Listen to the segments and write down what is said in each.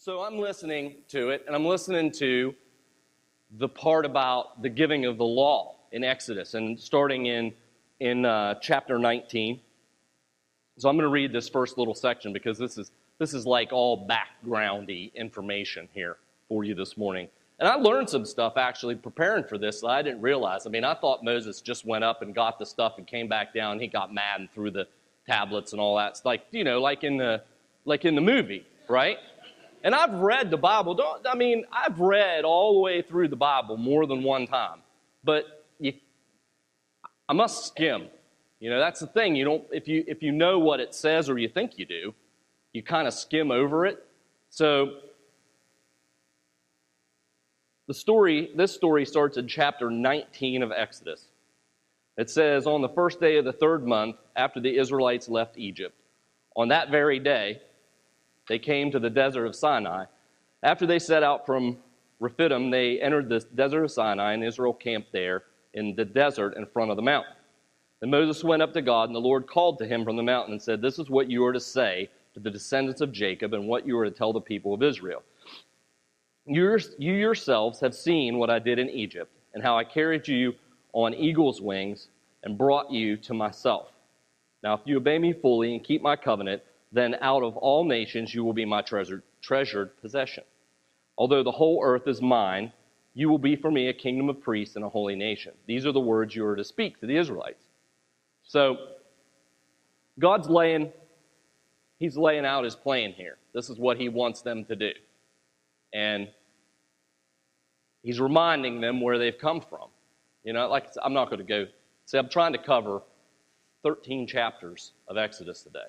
So I'm listening to it, and I'm listening to the part about the giving of the law in Exodus, and starting in chapter 19. So I'm going to read this first little section because this is like all backgroundy information here for you this morning. And I learned some stuff actually preparing for this that I didn't realize. I mean, I thought Moses just went up and got the stuff and came back down. He got mad and threw the tablets and all that. It's like, like in the movie, right? And I've read the Bible. I've read all the way through the Bible more than one time. But I must skim. That's the thing. If you know what it says or you think you do, you kind of skim over it. So this story starts in chapter 19 of Exodus. It says, on the first day of the third month, after the Israelites left Egypt, on that very day, they came to the desert of Sinai. After they set out from Rephidim, they entered the desert of Sinai, and Israel camped there in the desert in front of the mountain. And Moses went up to God, and the Lord called to him from the mountain and said, "This is what you are to say to the descendants of Jacob and what you are to tell the people of Israel. You yourselves have seen what I did in Egypt, and how I carried you on eagle's wings and brought you to myself. Now, if you obey me fully and keep my covenant, then out of all nations you will be my treasured possession. Although the whole earth is mine, you will be for me a kingdom of priests and a holy nation. These are the words you are to speak to the Israelites." So, God's laying out his plan here. This is what he wants them to do. And he's reminding them where they've come from. I'm not going to go. See, I'm trying to cover 13 chapters of Exodus today.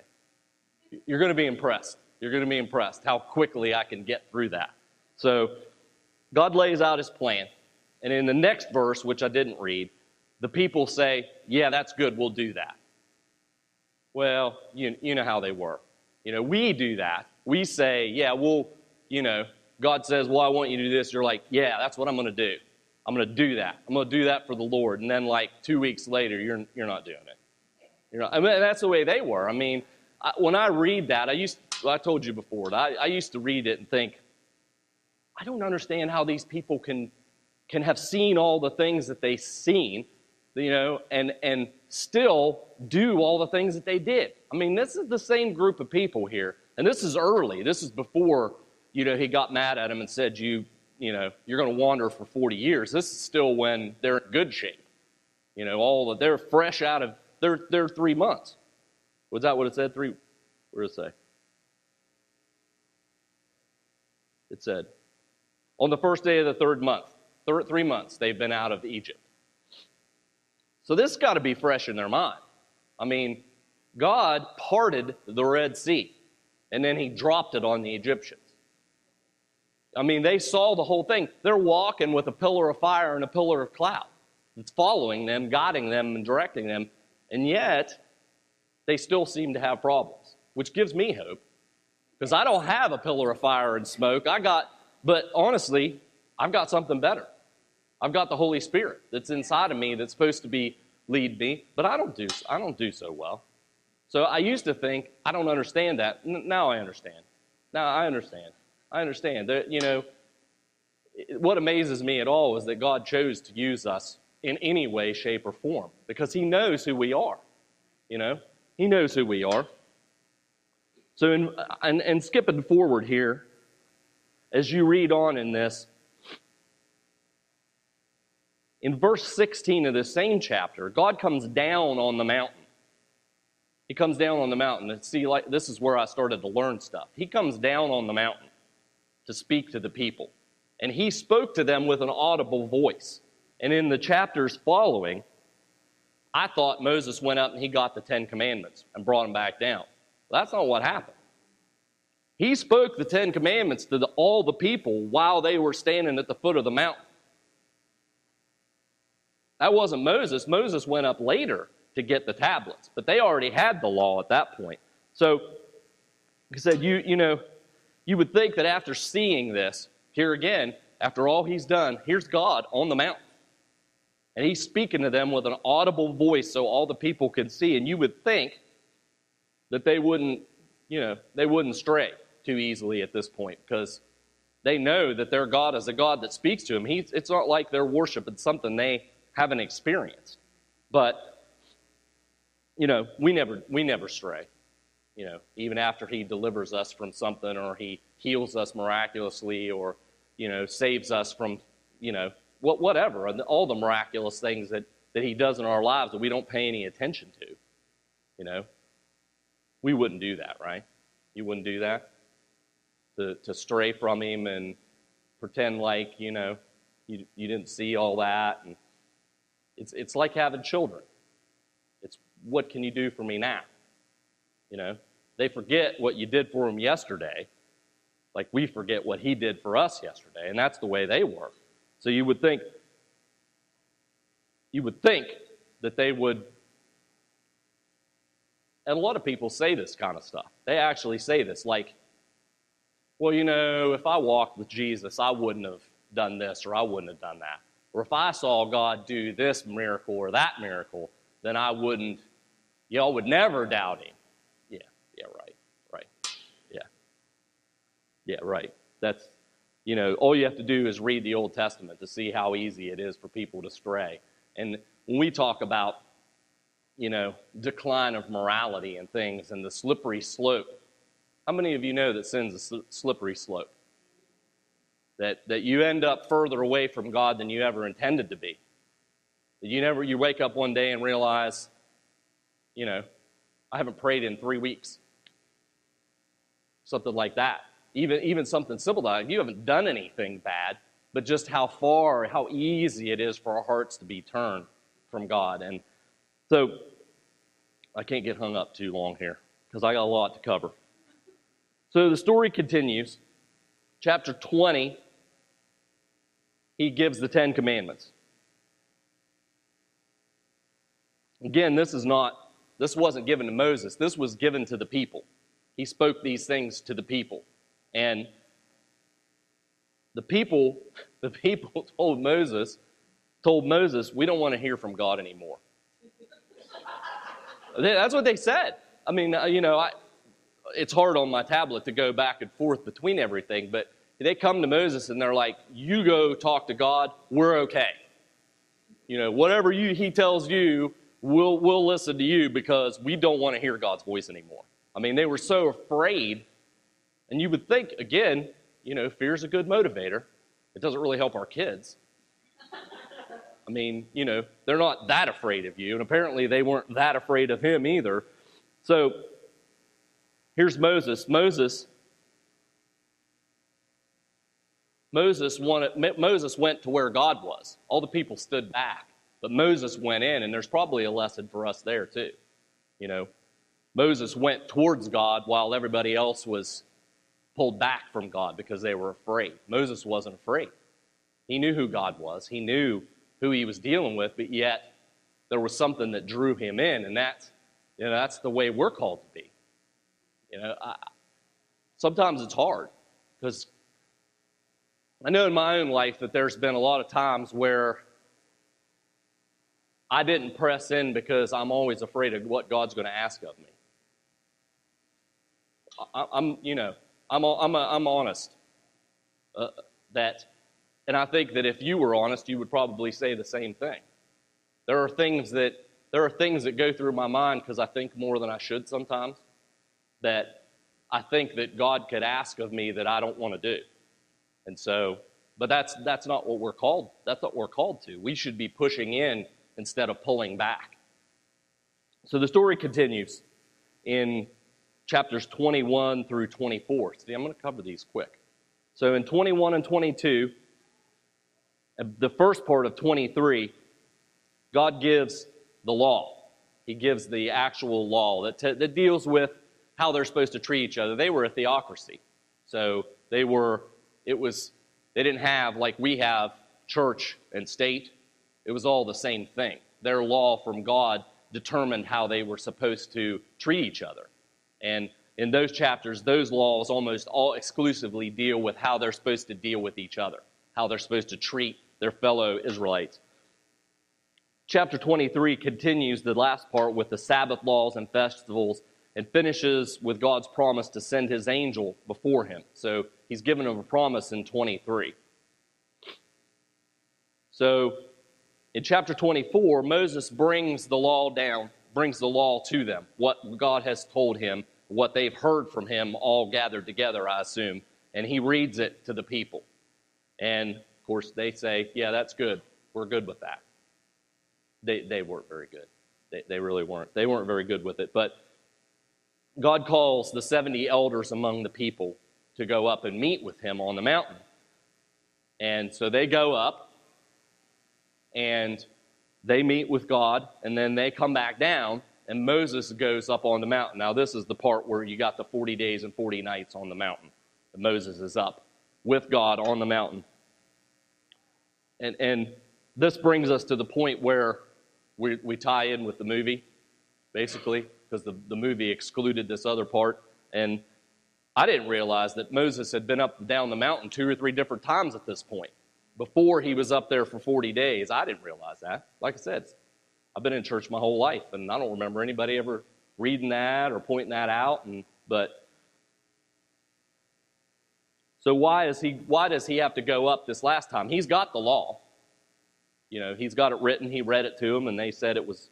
You're going to be impressed. You're going to be impressed how quickly I can get through that. So, God lays out his plan. And in the next verse, which I didn't read, the people say, "Yeah, that's good, we'll do that." Well, you know how they work. We do that. We say, "Yeah, God says, well, I want you to do this." You're like, "Yeah, that's what I'm going to do. I'm going to do that. I'm going to do that for the Lord." And then 2 weeks later, you're not doing it. That's the way they were. When I read that, I told you before, I used to read it and think, I don't understand how these people can have seen all the things that they've seen, and still do all the things that they did. This is the same group of people here, and this is early. This is before, he got mad at him and said, you're going to wander for 40 years. This is still when they're in good shape. They're fresh out of, they're 3 months. Was that what it said? What did it say? It said, on the first day of the third month, 3 months they've been out of Egypt. So this got to be fresh in their mind. God parted the Red Sea, and then he dropped it on the Egyptians. They saw the whole thing. They're walking with a pillar of fire and a pillar of cloud. It's following them, guiding them, and directing them, and yet they still seem to have problems, which gives me hope, because I don't have a pillar of fire and smoke. But honestly, I've got something better. I've got the Holy Spirit that's inside of me that's supposed to lead me, but I don't do so well. So I used to think, I don't understand that. Now I understand. I understand. What amazes me at all is that God chose to use us in any way, shape, or form, because he knows who we are. He knows who we are. So, and skipping forward here, as you read on in this, in verse 16 of this same chapter, God comes down on the mountain. He comes down on the mountain. And see, this is where I started to learn stuff. He comes down on the mountain to speak to the people. And he spoke to them with an audible voice. And in the chapters following, I thought Moses went up and he got the 10 Commandments and brought them back down. Well, that's not what happened. He spoke the 10 Commandments to all the people while they were standing at the foot of the mountain. That wasn't Moses. Moses went up later to get the tablets, but they already had the law at that point. So, like I said, you would think that after seeing this, here again, after all he's done, here's God on the mountain. And he's speaking to them with an audible voice so all the people could see. And you would think that they wouldn't stray. too easily at this point because they know that their God is a God that speaks to them. It's not like they're worshiping something they haven't experienced. But, we never stray. Even after he delivers us from something or he heals us miraculously or, saves us from, whatever, and all the miraculous things that he does in our lives that we don't pay any attention to, we wouldn't do that, right? You wouldn't do that? To stray from him and pretend like, you didn't see all that. And it's like having children. It's what can you do for me now? They forget what you did for them yesterday, like we forget what he did for us yesterday, and that's the way they work. So you would think that they would, and a lot of people say this kind of stuff. They actually say this, like, well, if I walked with Jesus, I wouldn't have done this or I wouldn't have done that. Or if I saw God do this miracle or that miracle, then y'all would never doubt him. Yeah, right. Yeah, right. That's, all you have to do is read the Old Testament to see how easy it is for people to stray. And when we talk about, decline of morality and things and the slippery slope, how many of you know that sin's a slippery slope? That you end up further away from God than you ever intended to be. That you wake up one day and realize, I haven't prayed in 3 weeks. Something like that. Even something simple like you haven't done anything bad, but just how easy it is for our hearts to be turned from God. And so I can't get hung up too long here because I got a lot to cover. So the story continues. Chapter 20, he gives the 10 Commandments. Again, this wasn't given to Moses. This was given to the people. He spoke these things to the people. And the people told Moses, we don't want to hear from God anymore. That's what they said. I mean, it's hard on my tablet to go back and forth between everything, but they come to Moses and they're like, you go talk to God, we're okay. Whatever he tells you, we'll listen to you because we don't want to hear God's voice anymore. I mean, they were so afraid, and you would think, again, fear's a good motivator. It doesn't really help our kids. I mean, they're not that afraid of you, and apparently they weren't that afraid of him either. So here's Moses. Moses went to where God was. All the people stood back, but Moses went in, and there's probably a lesson for us there too. Moses went towards God while everybody else was pulled back from God because they were afraid. Moses wasn't afraid. He knew who God was. He knew who he was dealing with, but yet there was something that drew him in, and that's the way we're called to be. Sometimes it's hard because I know in my own life that there's been a lot of times where I didn't press in because I'm always afraid of what God's going to ask of me. I'm honest. And I think that if you were honest, you would probably say the same thing. There are things that go through my mind because I think more than I should sometimes, that I think that God could ask of me that I don't want to do. And so, but that's not what we're called. That's what we're called to. We should be pushing in instead of pulling back. So the story continues in chapters 21 through 24. See, I'm going to cover these quick. So in 21 and 22, the first part of 23, God gives the law. He gives the actual law that deals with how they're supposed to treat each other. They were a theocracy. So they didn't have, like we have, church and state. It was all the same thing. Their law from God determined how they were supposed to treat each other. And in those chapters, those laws almost all exclusively deal with how they're supposed to deal with each other, how they're supposed to treat their fellow Israelites. Chapter 23 continues the last part with the Sabbath laws and festivals and finishes with God's promise to send his angel before him. So he's given him a promise in 23. So in chapter 24, Moses brings the law to them, what God has told him, what they've heard from him, all gathered together, I assume, and he reads it to the people. And, of course, they say, yeah, that's good. We're good with that. They weren't very good. They really weren't. They weren't very good with it. But God calls the 70 elders among the people to go up and meet with him on the mountain. And so they go up, and they meet with God, and then they come back down, and Moses goes up on the mountain. Now, this is the part where you got the 40 days and 40 nights on the mountain. And Moses is up with God on the mountain. And this brings us to the point where we tie in with the movie, basically, because the movie excluded this other part. And I didn't realize that Moses had been up and down the mountain 2 or 3 different times at this point. Before he was up there for 40 days. I didn't realize that. Like I said, I've been in church my whole life, and I don't remember anybody ever reading that or pointing that out. So why does he have to go up this last time? He's got the law. You know, he's got it written. He read it to them, and they said it was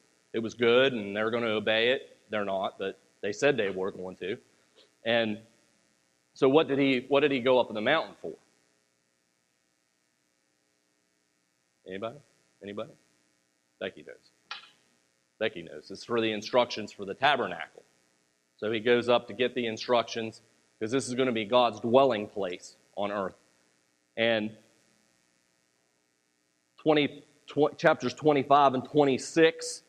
good, and they're going to obey it. They're not, but they said they were going to. And so what did he go up in the mountain for? Anybody? Becky knows. It's for the instructions for the tabernacle. So he goes up to get the instructions, because this is going to be God's dwelling place on earth. And chapters 25 and 26,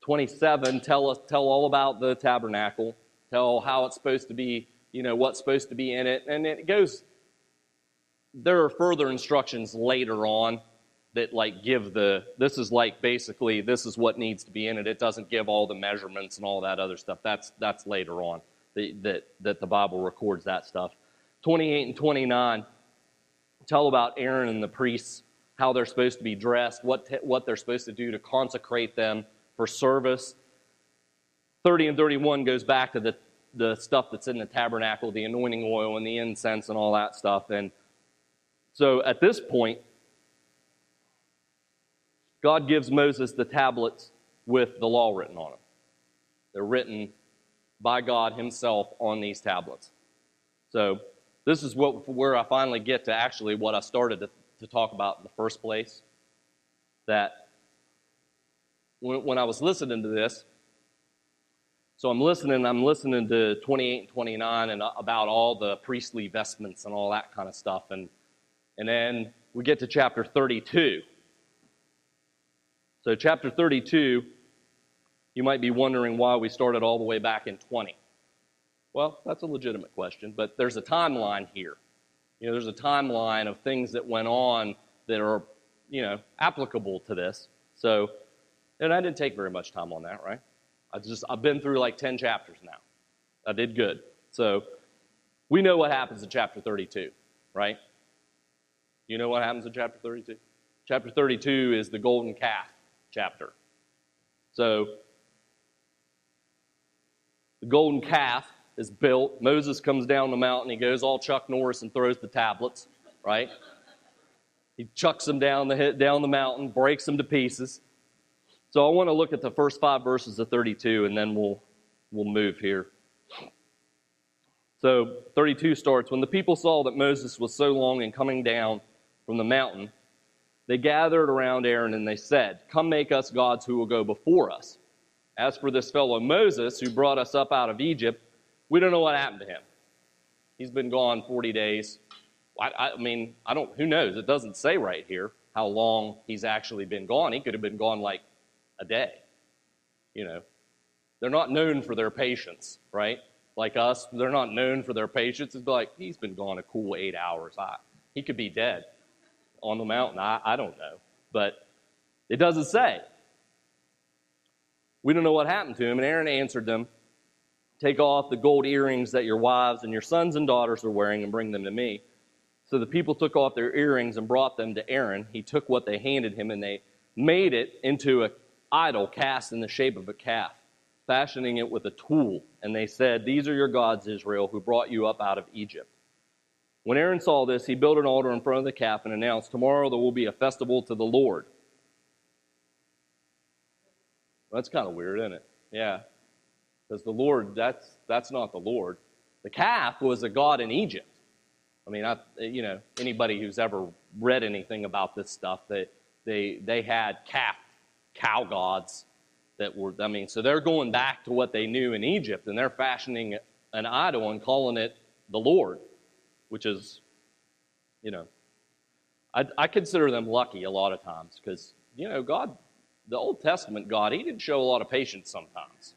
27 tell all about the tabernacle, tell how it's supposed to be, what's supposed to be in it. And it goes, there are further instructions later on that this is basically, this is what needs to be in it. It doesn't give all the measurements and all that other stuff. That's later on that the Bible records that stuff. 28 and 29 tell about Aaron and the priests, how they're supposed to be dressed, what they're supposed to do to consecrate them for service. 30 and 31 goes back to the stuff that's in the tabernacle, the anointing oil and the incense and all that stuff. And so at this point, God gives Moses the tablets with the law written on them. They're written by God himself on these tablets. So this is where I finally get to actually what I started to talk about in the first place. That when I was listening to this, so I'm listening to 28 and 29 and about all the priestly vestments and all that kind of stuff. And then we get to chapter 32. So chapter 32, you might be wondering why we started all the way back in 20. Well, that's a legitimate question, but there's a timeline here. There's a timeline of things that went on that are, applicable to this. So, and I didn't take very much time on that, right? I've been through like 10 chapters now. I did good. So, we know what happens in chapter 32, right? You know what happens in chapter 32? Chapter 32 is the golden calf chapter. So, the golden calf is built. Moses comes down the mountain. He goes all Chuck Norris and throws the tablets, right? He chucks them down the mountain, breaks them to pieces. So I want to look at the first 5 verses of 32, and then we'll move here. So 32 starts, when the people saw that Moses was so long in coming down from the mountain, they gathered around Aaron and they said, "Come make us gods who will go before us. As for this fellow Moses who brought us up out of Egypt, we don't know what happened to him. He's been gone 40 days. Who knows? It doesn't say right here how long he's actually been gone. He could have been gone like a day. They're not known for their patience, right? Like us, they're not known for their patience. It's like, he's been gone a cool 8 hours. He could be dead on the mountain. I don't know. But it doesn't say. We don't know what happened to him. And Aaron answered them, "Take off the gold earrings that your wives and your sons and daughters are wearing and bring them to me." So the people took off their earrings and brought them to Aaron. He took what they handed him, and they made it into an idol cast in the shape of a calf. fashioning it with a tool. And they said, "These are your gods, Israel, who brought you up out of Egypt." When Aaron saw this, he built an altar in front of the calf and announced, "Tomorrow there will be a festival to the Lord." Well, that's kind of weird, isn't it? Yeah. Because the Lord, that's not the Lord. The calf was a god in Egypt. I mean, anybody who's ever read anything about this stuff, that they had cow gods that were, so they're going back to what they knew in Egypt, and they're fashioning an idol and calling it the Lord, which is, I consider them lucky a lot of times, because, God, the Old Testament God, he didn't show a lot of patience sometimes.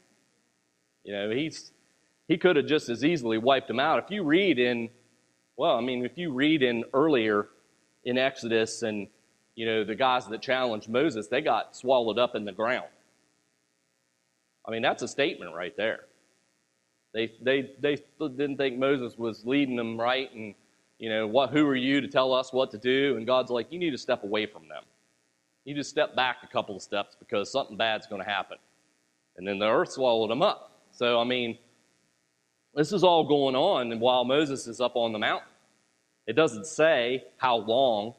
He could have just as easily wiped them out. If you read in earlier in Exodus, and, the guys that challenged Moses, they got swallowed up in the ground. I mean, that's a statement right there. They didn't think Moses was leading them right, and, who are you to tell us what to do? And God's like, you need to step away from them. You just step back a couple of steps, because something bad's going to happen. And then the earth swallowed them up. So, this is all going on, and while Moses is up on the mountain. It doesn't say how long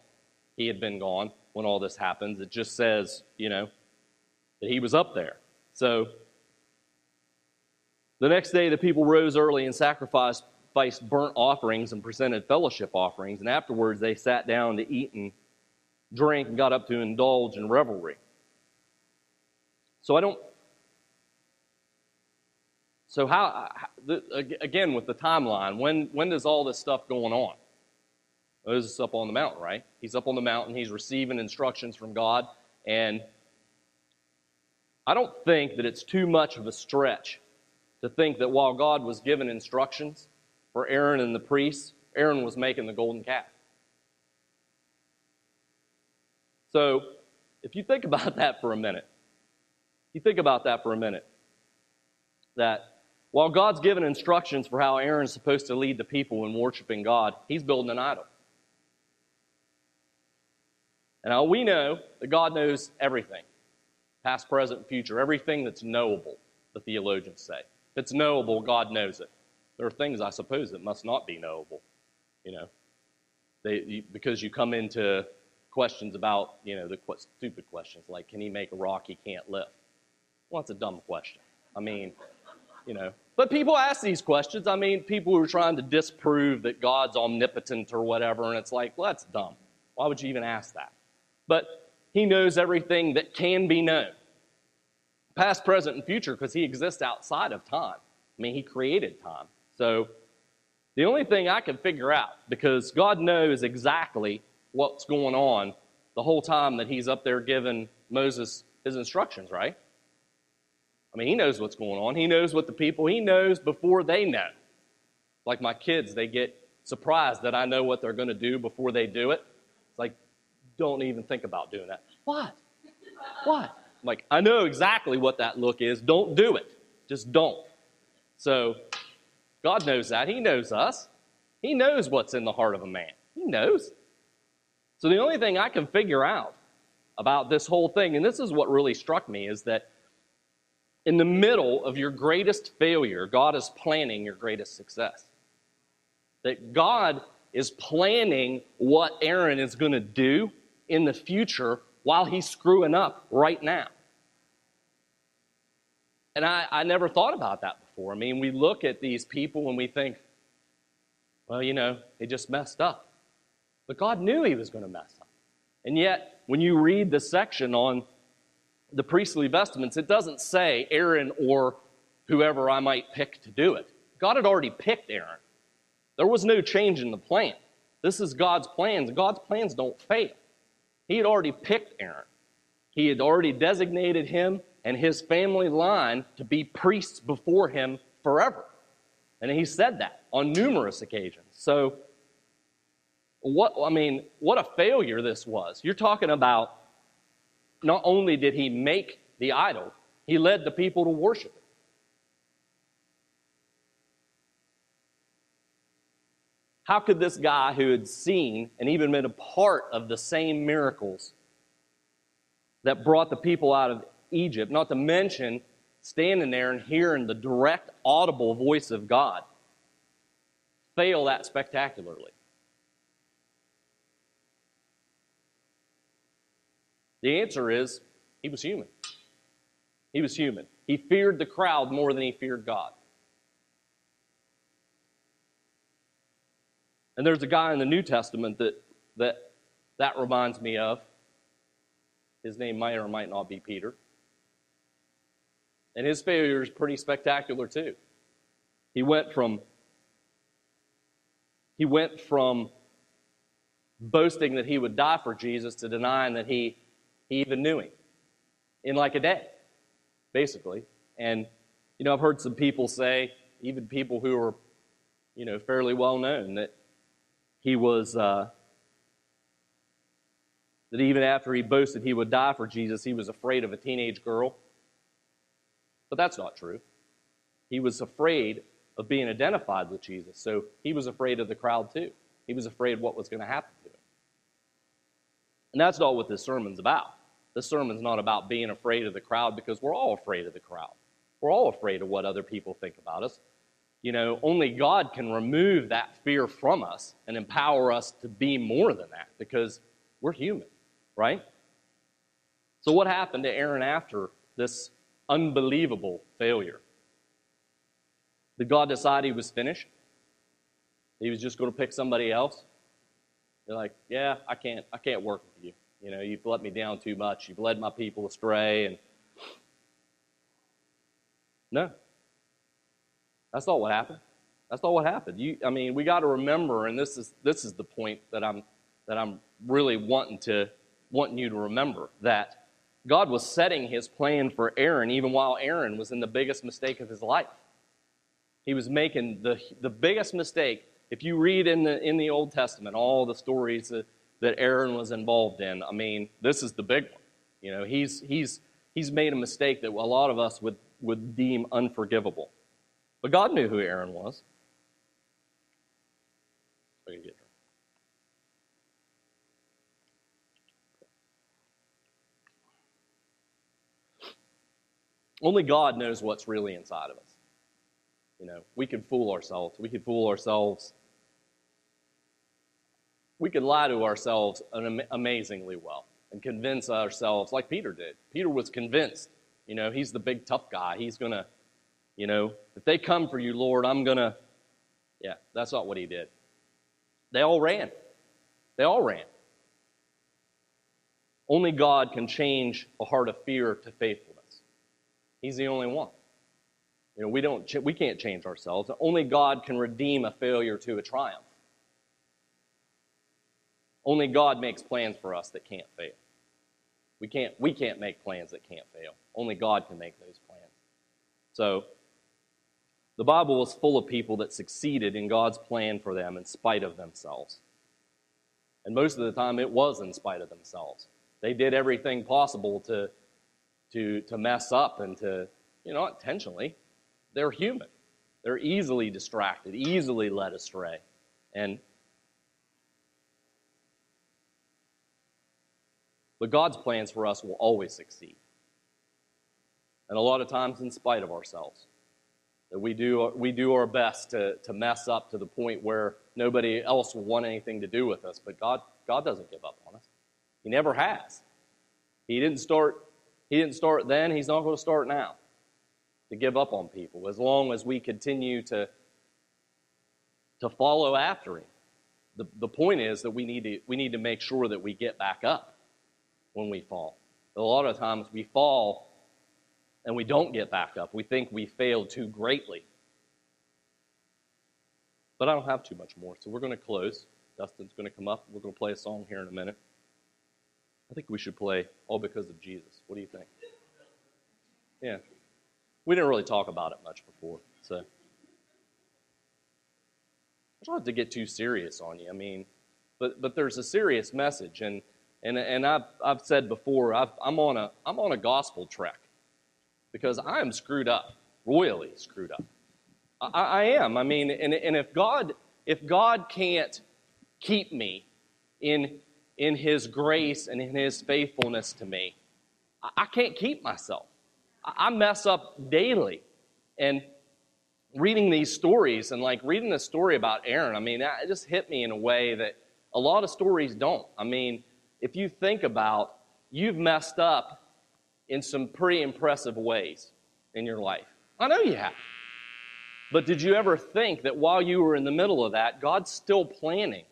he had been gone when all this happens. It just says, that he was up there. So the next day the people rose early and sacrificed burnt offerings and presented fellowship offerings, and afterwards they sat down to eat and drink and got up to indulge in revelry. Again, with the timeline, when does all this stuff going on? Moses is up on the mountain, right? He's up on the mountain, he's receiving instructions from God, and I don't think that it's too much of a stretch to think that while God was giving instructions for Aaron and the priests, Aaron was making the golden calf. So, if you think about that for a minute, that while God's given instructions for how Aaron's supposed to lead the people in worshiping God, he's building an idol. And now we know that God knows everything, past, present, and future, everything that's knowable, the theologians say. If it's knowable, God knows it. There are things, I suppose, that must not be knowable, because you come into questions about, stupid questions, like, can he make a rock he can't lift? Well, that's a dumb question. But people ask these questions. People who are trying to disprove that God's omnipotent or whatever, and it's like, well, that's dumb. Why would you even ask that? But he knows everything that can be known, past, present, and future, because he exists outside of time. He created time. So the only thing I can figure out, because God knows exactly what's going on the whole time that he's up there giving Moses his instructions, right? He knows what's going on. He knows what the people, he knows before they know. Like my kids, they get surprised that I know what they're going to do before they do it. It's like, don't even think about doing that. What? I'm like, I know exactly what that look is. Don't do it. Just don't. So God knows that. He knows us. He knows what's in the heart of a man. He knows. So the only thing I can figure out about this whole thing, and this is what really struck me, is that in the middle of your greatest failure, God is planning your greatest success. That God is planning what Aaron is going to do in the future while he's screwing up right now. And I never thought about that before. We look at these people and we think, well, they just messed up. But God knew he was going to mess up. And yet, when you read the section on the priestly vestments, it doesn't say Aaron or whoever I might pick to do it. God had already picked Aaron. There was no change in the plan. This is God's plans, and God's plans don't fail. He had already picked Aaron. He had already designated him and his family line to be priests before him forever. And he said that on numerous occasions. So, what a failure this was. You're talking about, not only did he make the idol, he led the people to worship it. How could this guy who had seen and even been a part of the same miracles that brought the people out of Egypt, not to mention standing there and hearing the direct, audible voice of God fail that spectacularly? The answer is, he was human. He was human. He feared the crowd more than he feared God. And there's a guy in the New Testament that reminds me of. His name might or might not be Peter. And his failure is pretty spectacular too. He went from boasting that he would die for Jesus to denying that he even knew him in like a day, basically. And, I've heard some people say, even people who are, fairly well known, that he was, that even after he boasted he would die for Jesus, he was afraid of a teenage girl. But that's not true. He was afraid of being identified with Jesus, so he was afraid of the crowd too. He was afraid of what was going to happen to him. And that's not what this sermon's about. This sermon's not about being afraid of the crowd, because we're all afraid of the crowd. We're all afraid of what other people think about us. Only God can remove that fear from us and empower us to be more than that, because we're human, right? So what happened to Aaron after this unbelievable failure? Did God decide he was finished? He was just going to pick somebody else? They're like, yeah, I can't work with you. You've let me down too much. You've led my people astray. And no, that's not what happened. That's not what happened. We got to remember, and this is the point that I'm really wanting you to remember, that God was setting his plan for Aaron even while Aaron was in the biggest mistake of his life. He was making the biggest mistake. If you read in the Old Testament all the stories that Aaron was involved in, this is the big one. He's made a mistake that a lot of us would deem unforgivable. But God knew who Aaron was. Only God knows what's really inside of us. We can fool ourselves. We can lie to ourselves amazingly well and convince ourselves, like Peter did. Peter was convinced, he's the big tough guy. He's going to, if they come for you, Lord, I'm going to. Yeah, that's not what he did. They all ran. Only God can change a heart of fear to faithfulness. He's the only one. We can't change ourselves. Only God can redeem a failure to a triumph. Only God makes plans for us that can't fail. We can't make plans that can't fail. Only God can make those plans. So, the Bible was full of people that succeeded in God's plan for them in spite of themselves. And most of the time it was in spite of themselves. They did everything possible to mess up and to, not intentionally. They're human. They're easily distracted, easily led astray. But God's plans for us will always succeed. And a lot of times in spite of ourselves. That we do our best to mess up to the point where nobody else will want anything to do with us. But God doesn't give up on us. He never has. He didn't start then. He's not going to start now to give up on people, as long as we continue to follow after him. The point is that we need to make sure that we get back up when we fall. A lot of times we fall and we don't get back up. We think we failed too greatly. But I don't have too much more, so we're going to close. Dustin's going to come up. We're going to play a song here in a minute. I think we should play All Because of Jesus. What do you think? Yeah. We didn't really talk about it much before, so. I don't have to get too serious on you. But there's a serious message, and I've said before, I'm on a gospel trek because I am screwed up, royally screwed up. I am. And if God can't keep me in His grace and in His faithfulness to me, I can't keep myself. I mess up daily. And reading these stories and like reading the story about Aaron, I mean, it just hit me in a way that a lot of stories don't. I mean, if you think about, you've messed up in some pretty impressive ways in your life. I know you have. But did you ever think that while you were in the middle of that, God's still planning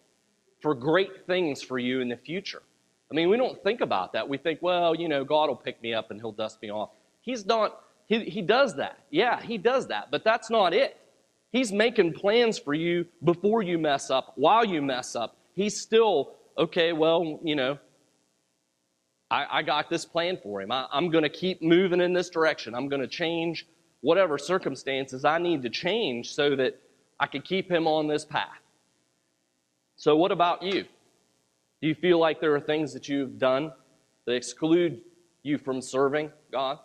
for great things for you in the future? I mean, we don't think about that. We think, well, you know, God will pick me up and he'll dust me off. He's not, he does that. Yeah, he does that, but that's not it. He's making plans for you before you mess up, while you mess up. He's still, okay, well, you know, I got this plan for him. I'm going to keep moving in this direction. I'm going to change whatever circumstances I need to change so that I can keep him on this path. So what about you? Do you feel like there are things that you've done that exclude you from serving God?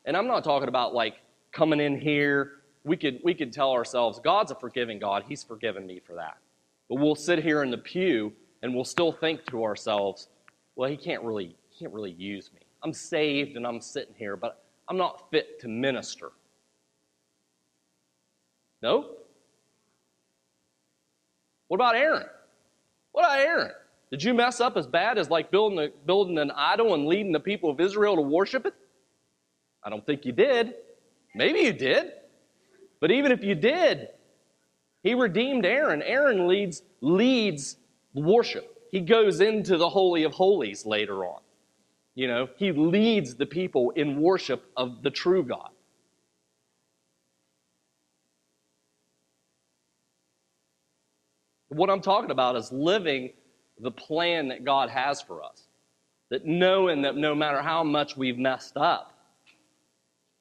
And I'm not talking about like coming in here. We could tell ourselves, God's a forgiving God. He's forgiven me for that. But we'll sit here in the pew and we'll still think to ourselves, well, he can't really use me. I'm saved and I'm sitting here, but I'm not fit to minister. No? What about Aaron? What about Aaron? Did you mess up as bad as like building an idol and leading the people of Israel to worship it? I don't think you did. Maybe you did. But even if you did, he redeemed Aaron. Aaron leads worship. He goes into the Holy of Holies later on. You know, he leads the people in worship of the true God. What I'm talking about is living the plan that God has for us. That knowing that no matter how much we've messed up,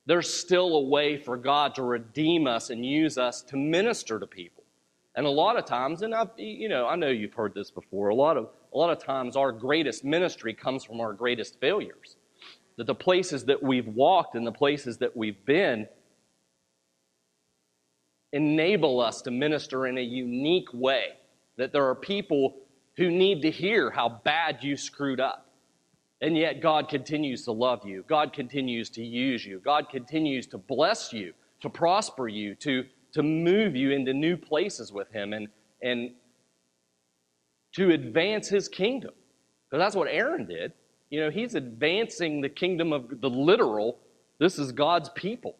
there's still a way for God to redeem us and use us to minister to people. And a lot of times, and I know you've heard this before, a lot of times our greatest ministry comes from our greatest failures. That the places that we've walked and the places that we've been enable us to minister in a unique way. That there are people who need to hear how bad you screwed up. And yet God continues to love you. God continues to use you. God continues to bless you, to prosper you, to move you into new places with him and to advance his kingdom. Because that's what Aaron did. You know, he's advancing the kingdom of the literal. This is God's people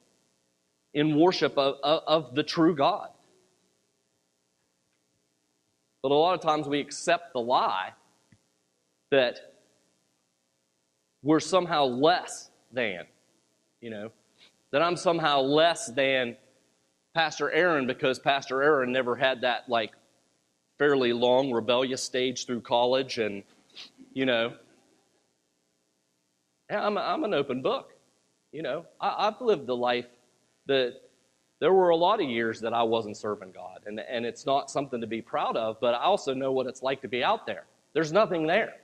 in worship of the true God. But a lot of times we accept the lie that we're somehow less than, that I'm somehow less than Pastor Aaron because Pastor Aaron never had that like fairly long rebellious stage through college and, I'm an open book. I've lived a life that there were a lot of years that I wasn't serving God, and it's not something to be proud of, but I also know what it's like to be out there. There's nothing there.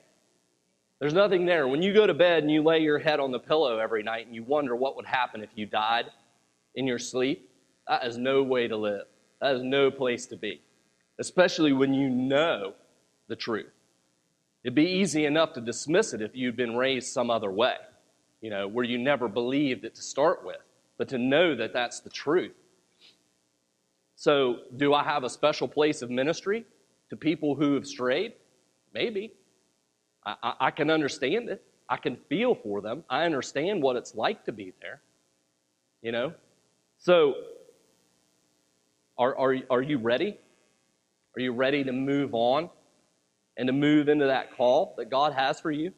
There's nothing there. When you go to bed and you lay your head on the pillow every night and you wonder what would happen if you died in your sleep, that is no way to live. That is no place to be, especially when you know the truth. It'd be easy enough to dismiss it if you'd been raised some other way, where you never believed it to start with, but to know that that's the truth. So, do I have a special place of ministry to people who have strayed? Maybe. I can understand it. I can feel for them. I understand what it's like to be there. So, are you ready? Are you ready to move on and to move into that call that God has for you?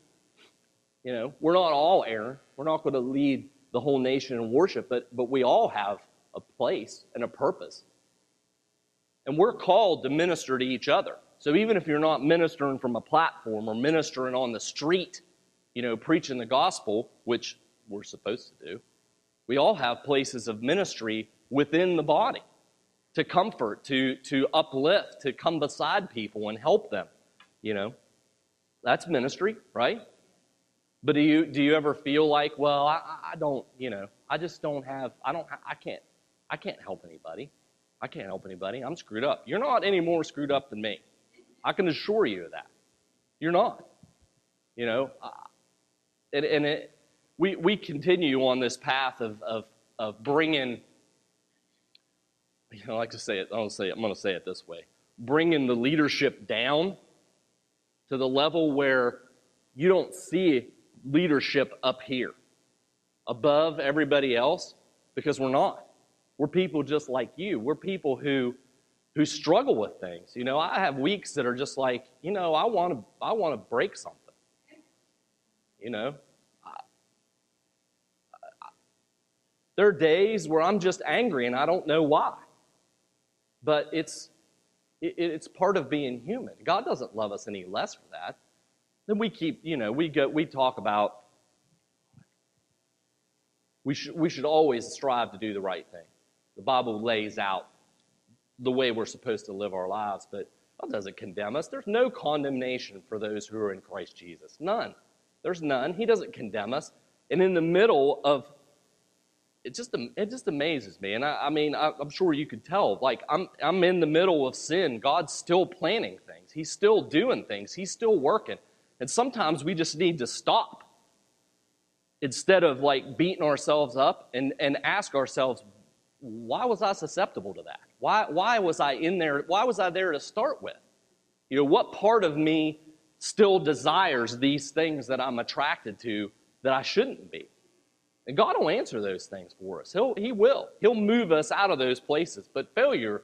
We're not all Aaron. We're not going to lead the whole nation in worship, but we all have a place and a purpose. And we're called to minister to each other. So even if you're not ministering from a platform or ministering on the street, preaching the gospel, which we're supposed to do, we all have places of ministry within the body to comfort, to uplift, to come beside people and help them. That's ministry, right? But do you ever feel like, well, I don't, I just don't have, I can't help anybody. I can't help anybody. I'm screwed up. You're not any more screwed up than me. I can assure you of that. You're not. we continue on this path of bringing, I like to say it, I'm going to say it this way, bringing the leadership down to the level where you don't see leadership up here above everybody else, because we're not. We're people just like you. We're people who struggle with things. I have weeks that are just like, I want to break something. There are days where I'm just angry and I don't know why. But it's part of being human. God doesn't love us any less for that. Then we talk about we should always strive to do the right thing. The Bible lays out the way we're supposed to live our lives, but God doesn't condemn us. There's no condemnation for those who are in Christ Jesus. None. There's none. He doesn't condemn us. And in the middle of it just amazes me. And I'm sure you could tell, like I'm in the middle of sin. God's still planning things. He's still doing things. He's still working. And sometimes we just need to stop instead of like beating ourselves up and ask ourselves, why was I susceptible to that? Why was I in there? Why was I there to start with? What part of me still desires these things that I'm attracted to that I shouldn't be? And God will answer those things for us. He will. He'll move us out of those places. But failure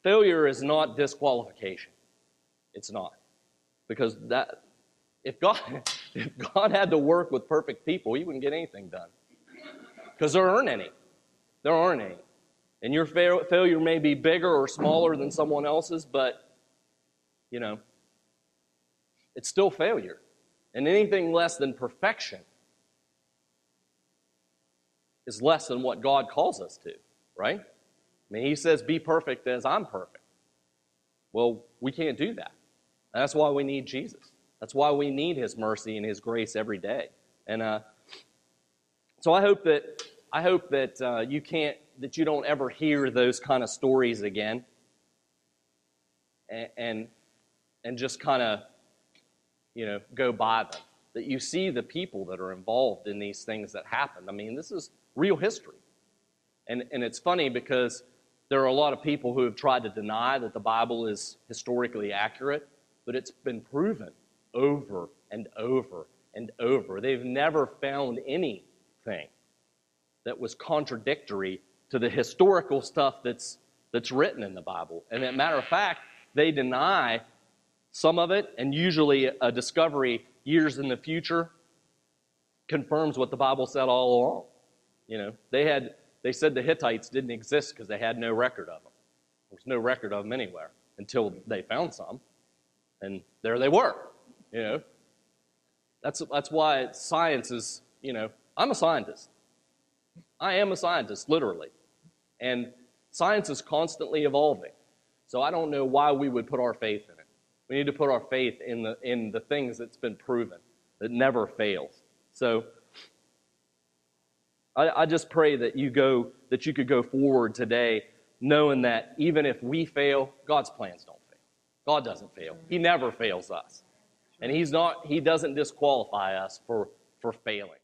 is not disqualification. It's not. Because if God had to work with perfect people, He wouldn't get anything done. Because there aren't any. There aren't any. And your failure may be bigger or smaller than someone else's, but, it's still failure. And anything less than perfection is less than what God calls us to, right? He says, be perfect as I'm perfect. Well, we can't do that. And that's why we need Jesus. That's why we need His mercy and His grace every day. And so I hope that you don't ever hear those kind of stories again, and just kind of, go by them. That you see the people that are involved in these things that happen. This is real history. And it's funny because there are a lot of people who have tried to deny that the Bible is historically accurate, but it's been proven over and over and over. They've never found anything that was contradictory to the historical stuff that's written in the Bible. And as a matter of fact, they deny some of it, and usually a discovery years in the future confirms what the Bible said all along. They said the Hittites didn't exist because they had no record of them. There was no record of them anywhere until they found some, and there they were. That's why science is. I'm a scientist. I am a scientist, literally, and science is constantly evolving. So I don't know why we would put our faith in it. We need to put our faith in the things that's been proven, that never fails. So I just pray that you could go forward today knowing that even if we fail, God's plans don't fail. God doesn't fail. He never fails us. And He doesn't disqualify us for failing.